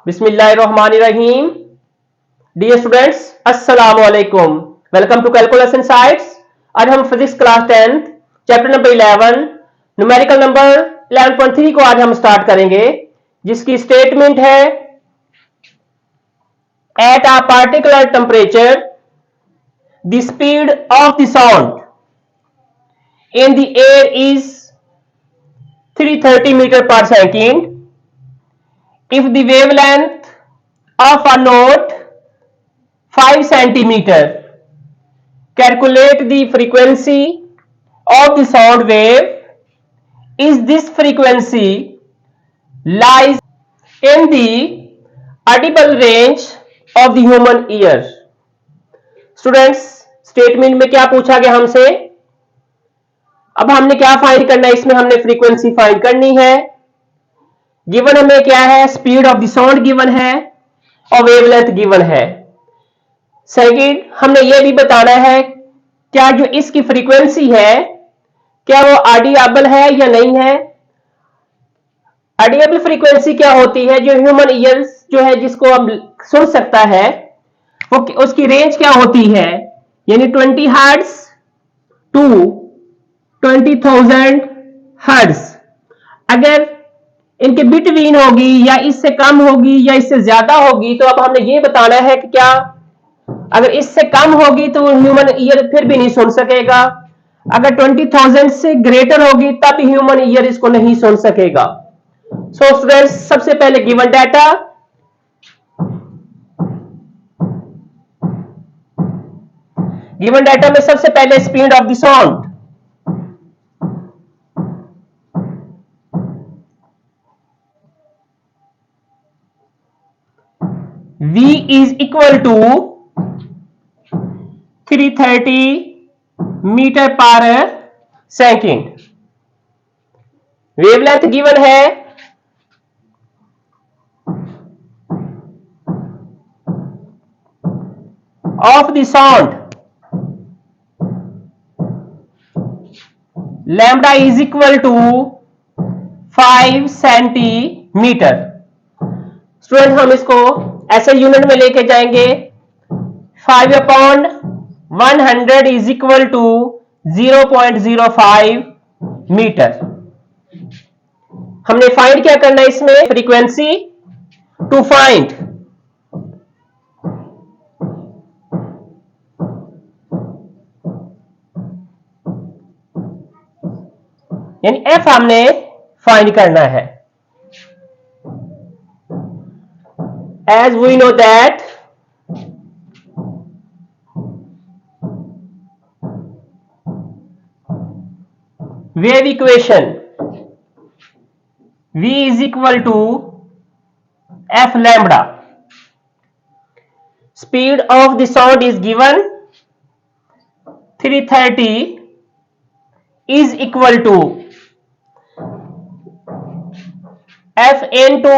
बिस्मिल्लाहिर्रहमानिर्रहीम। Dear students, अस्सलाम वालेकुम। Welcome to calculus insights. आज हम physics class 10th chapter number 11 numerical number 11.3 को आज हम स्टार्ट करेंगे, जिसकी स्टेटमेंट है at a particular temperature the speed of the sound in the air is 330 metre per second if the wavelength of a note 5 centimeter. Calculate the frequency of the sound wave. Is this frequency lies in the audible range of the human ear? Students, statement में क्या पूछा गया हमसे? अब हमने क्या find करना है? इसमें हमने फ्रीक्वेंसी फाइंड करनी है। गिवन हमें क्या है? Speed of the sound given है और वेवलेंथ गिवन है। सेकंड, हमने यह भी बताना है क्या जो इसकी फ्रीक्वेंसी है क्या वो ऑडिएबल है या नहीं है। ऑडिएबल फ्रीक्वेंसी क्या होती है? जो ह्यूमन ईयर्स जो है जिसको हम सुन सकता है वो उसकी रेंज क्या होती है? यानी 20 हर्ट्ज टू 20,000 हर्ट्ज। अगर इनके बिटवीन होगी या इससे कम होगी या इससे ज्यादा होगी, तो अब हमने ये बताना है कि क्या अगर इससे कम होगी तो ह्यूमन ईयर फिर भी नहीं सुन सकेगा, अगर 20,000 से ग्रेटर होगी तब ह्यूमन ईयर इसको नहीं सुन सकेगा। सो स्टूडेंट्स, सबसे पहले गिवन डाटा, गिवन डाटा में सबसे पहले speed of the sound V is equal to 330 metre per second. Wavelength given है of the sound lambda is equal to 5 centimetre. Student, हम इसको ऐसे यूनिट में लेके जाएंगे। 5/100 इज इक्वल टू 0.05 मीटर। हमने फाइंड क्या करना है इसमें? फ्रीक्वेंसी टू फाइंड यानी एफ हमने फाइंड करना है। As we know that wave equation V is equal to F lambda. Speed of the sound is given 330 is equal to F into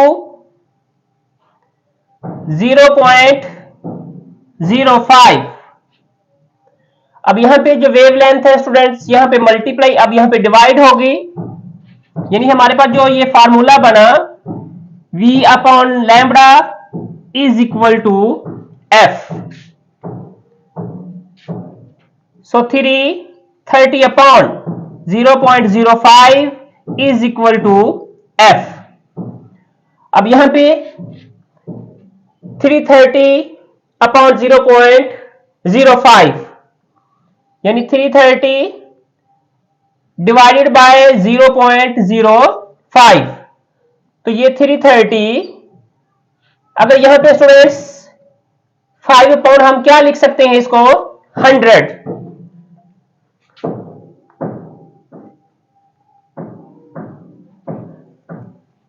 0.05। अब यहां पे जो वेवलेंथ है स्टूडेंट्स, यहां पे मल्टीप्लाई, अब यहां पे डिवाइड होगी, यानी हमारे पास जो ये फार्मूला बना V upon lambda is equal to F। So 330 upon 0.05 is equal to F। अब यहां पे 330 अपॉन 0.05 यानी 330 डिवाइडेड बाय 0.05, तो ये 330। अगर यहां पे स्टूडेंट्स 5 अपॉन हम क्या लिख सकते हैं इसको? 100।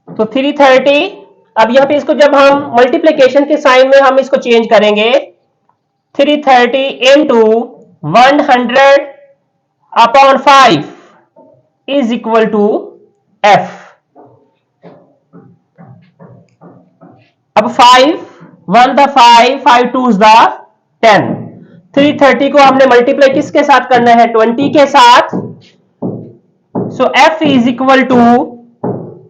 तो 330, अब यहां पे इसको जब हम मल्टीप्लिकेशन के साइन में हम इसको चेंज करेंगे, 330 into 100 upon 5 is equal to F। अब 5 1 द 5 5 2 द 10। 330 को हमने मल्टीप्लाई किसके साथ करना है? 20 के साथ। So F is equal to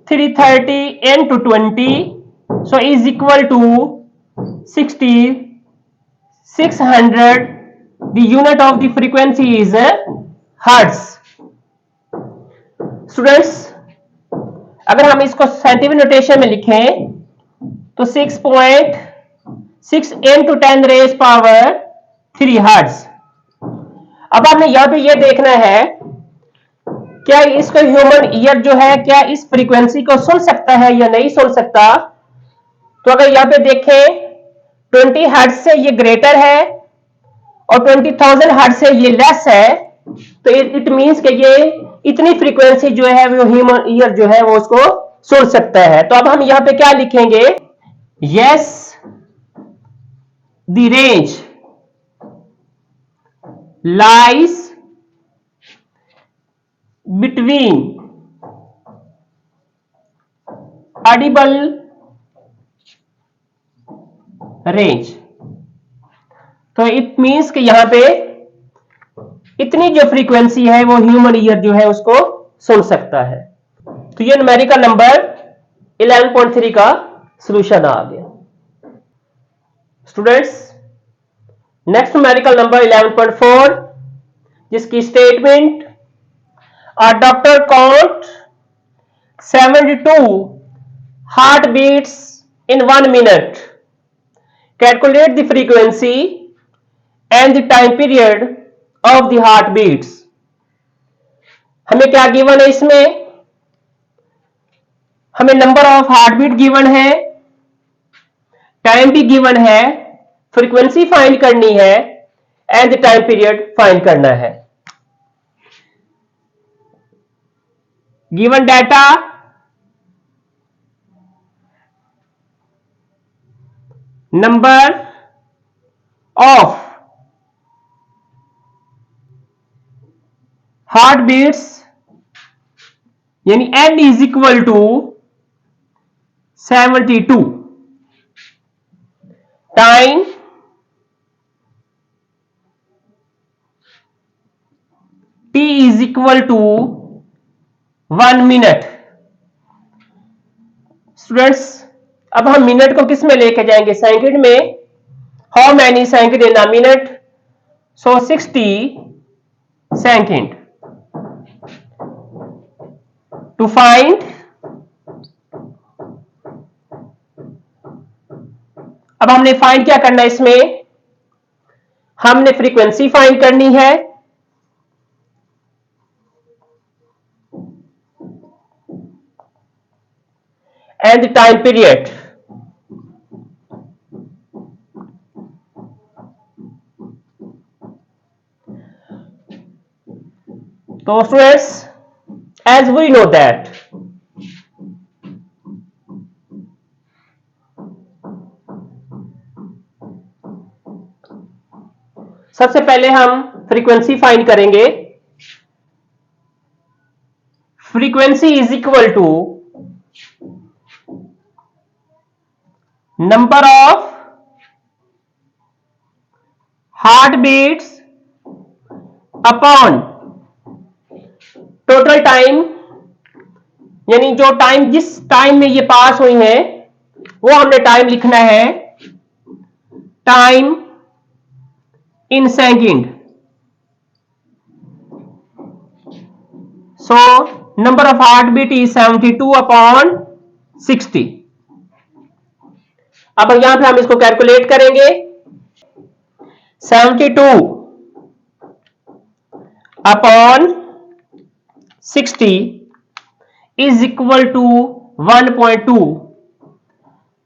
330 into 20 so is equal to 60, 600. The unit of the frequency is hertz. Students, अगर हम इसको साइंटिफिक नोटेशन में लिखें तो 6.6 into 10 raised power 3 हर्ट्ज। अब हमने यहां पे ये देखना है क्या इसको ह्यूमन ईयर जो है क्या इस फ्रीक्वेंसी को सुन सकता है या नहीं सुन सकता। तो अगर यहां पे देखें 20 हर्ट्ज से ये ग्रेटर है और 20,000 हर्ट्ज से ये लेस है, तो इट मींस कि ये इतनी फ्रीक्वेंसी जो है वो ह्यूमन ईयर जो है वो उसको सुन सकता है। तो अब हम यहां पे क्या लिखेंगे, yes the range lies between Audible range. तो इट मींस कि यहां पे इतनी जो फ्रीक्वेंसी है वो ह्यूमन ईयर जो है उसको सुन सकता है। तो ये न्यूमेरिकल नंबर 11.3 का सॉल्यूशन आ गया। स्टूडेंट्स, नेक्स्ट न्यूमेरिकल नंबर 11.4 जिसकी statement a doctor count 72 heartbeats in 1 minute, calculate the frequency and the time period of the heartbeats। हमें क्या गिवन है, इसमें हमें नंबर ऑफ हार्टबीट गिवन है, टाइम भी गिवन है, फ्रीक्वेंसी फाइंड करनी है and the time period find करना है। Given data number of heart beats यानी n is equal to 72, time t is equal to 1 minute. Students, अब हम मिनट को किस में लेके जाएंगे, सेकंड में। How many second in a minute, so 60 second. To find अब हमने फाइंड क्या करना है, इसमें हमने फ्रीक्वेंसी फाइंड करनी है and the time period। तो students, as we know that सबसे पहले हम फ्रीक्वेंसी फाइंड करेंगे। Frequency is equal to number of heart beats upon total time, यानी जो टाइम जिस टाइम में ये पास हुई है वो हमने टाइम लिखना है, time in second. So number of heart beat is 72 upon 60। अब यहां पे हम इसको कैलकुलेट करेंगे। 72 upon 60 is equal to 1.2।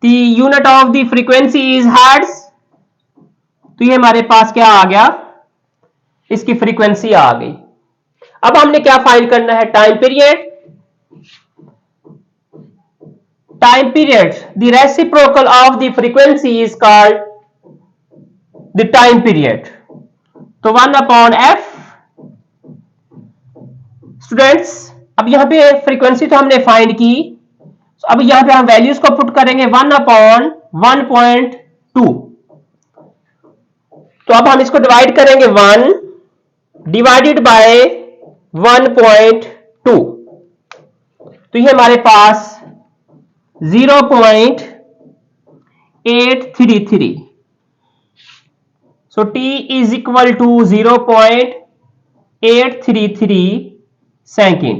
the unit of the frequency is hertz। तो ये हमारे पास क्या आ गया, इसकी फ्रीक्वेंसी आ गई। अब हमने क्या फाइंड करना है, time period. Time period, the reciprocal of the frequency is called the time period. तो 1/f। स्टूडेंट्स, अब यहां पे फ्रीक्वेंसी तो हमने फाइंड की, अब यहां पे हम वैल्यूज को पुट करेंगे 1/1.2। तो अब हम इसको डिवाइड करेंगे 1 डिवाइडेड बाय 1.2। तो ये हमारे पास 0.0 0.833. So t is equal to 0.833 second.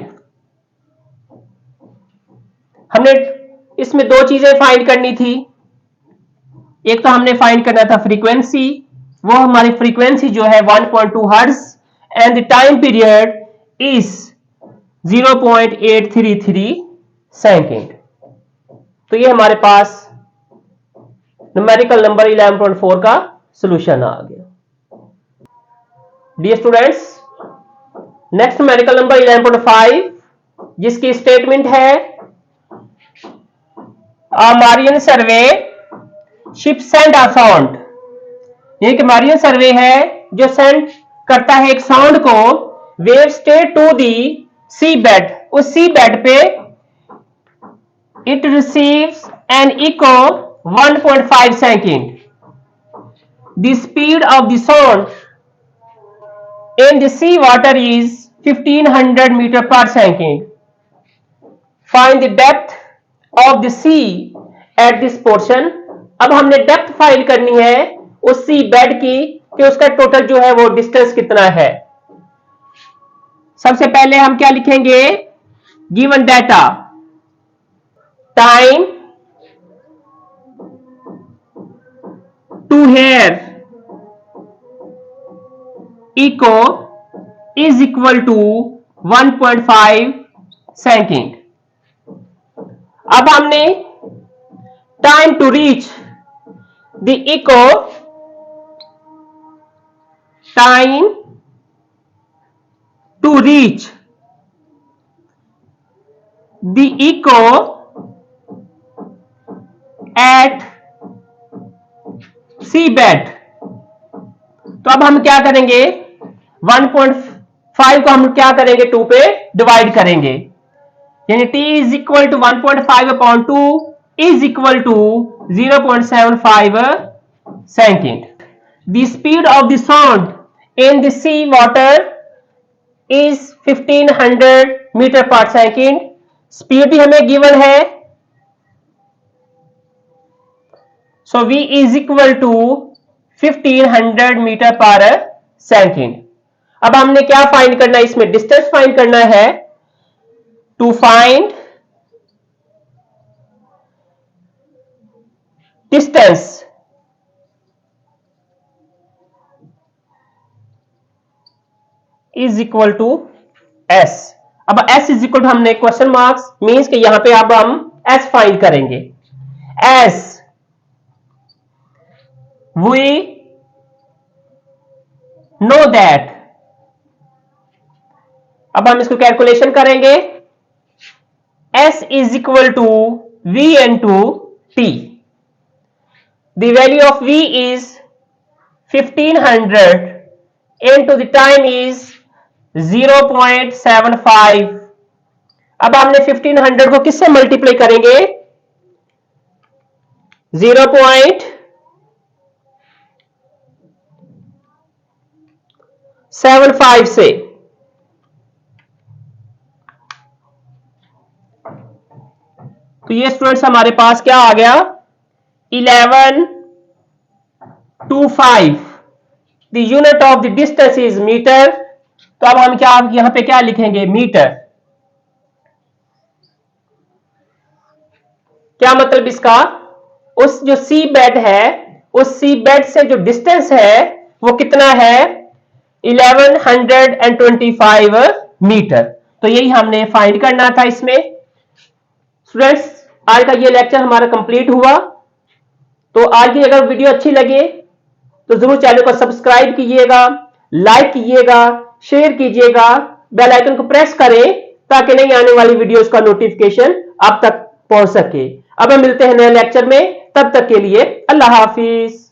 हमने इसमें दो चीजें फाइंड करनी थी. एक तो हमने फाइंड करना था फ्रीक्वेंसी, वो हमारी फ्रीक्वेंसी जो है 1.2 hertz and the time period is 0.833 second. तो ये हमारे पास न्यूमेरिकल नंबर 11.4 का सॉल्यूशन आ गया. Dear students, next numerical number 11.5 जिसकी स्टेटमेंट है marine survey ship send a sound. ये कि मारियन सर्वे है जो सेंड करता है एक साउंड को wave state to the sea bed. उस सी बेड पे it receives an echo 1.5 second. The speed of the sound in the sea water is 1500 metre per second. Find the depth of the sea at this portion. अब हमने depth find करनी है उस sea bed की कि उसका total जो है वो डिस्टेंस कितना है. सबसे पहले हम क्या लिखेंगे, given data time to hear echo is equal to 1.5 second. अब हमने time to reach the echo, time to reach the echo at sea bed. तो अब हम क्या करेंगे, 1.5 को हम क्या करेंगे 2 पे डिवाइड करेंगे, यानी t is equal to 1.5 upon 2 is equal to 0.75 second. The speed of the sound in the sea water is 1500 metre per second. Speed भी हमें गिवन है, so v is equal to 1500 metre per second. अब हमने क्या find करना है, इसमें distance find करना है. To find distance is equal to s. अब s इज इक्वल टू हमने क्वेश्चन मार्क्स मीन्स कि यहां पे अब हम s फाइंड करेंगे. s we know that. अब हम इसको कैलकुलेशन करेंगे. S is equal to V into T. The value of V is 1500 into the time is 0.75. अब हमने 1500 को किससे मल्टीप्लाई करेंगे, 0.75 से. तो ये स्टूडेंट्स हमारे पास क्या आ गया, 1125. The unit of the distance is metre. तो अब हम क्या यहां पे क्या लिखेंगे, मीटर. क्या मतलब इसका, उस जो सी बेड है उस सी बेड से जो डिस्टेंस है वो कितना है, 1125 मीटर. तो यही हमने फाइंड करना था इसमें. स्टूडेंट्स, आज का ये लेक्चर हमारा कंप्लीट हुआ. तो आज की अगर वीडियो अच्छी लगे तो जरूर चैनल को सब्सक्राइब कीजिएगा, लाइक कीजिएगा, शेयर कीजिएगा, बेल आइकन को प्रेस करें ताकि नई आने वाली वीडियोस का नोटिफिकेशन आप तक पहुंच सके. अब हम मिलते हैं नए लेक्चर में, तब तक के लिए अल्लाह हाफिज.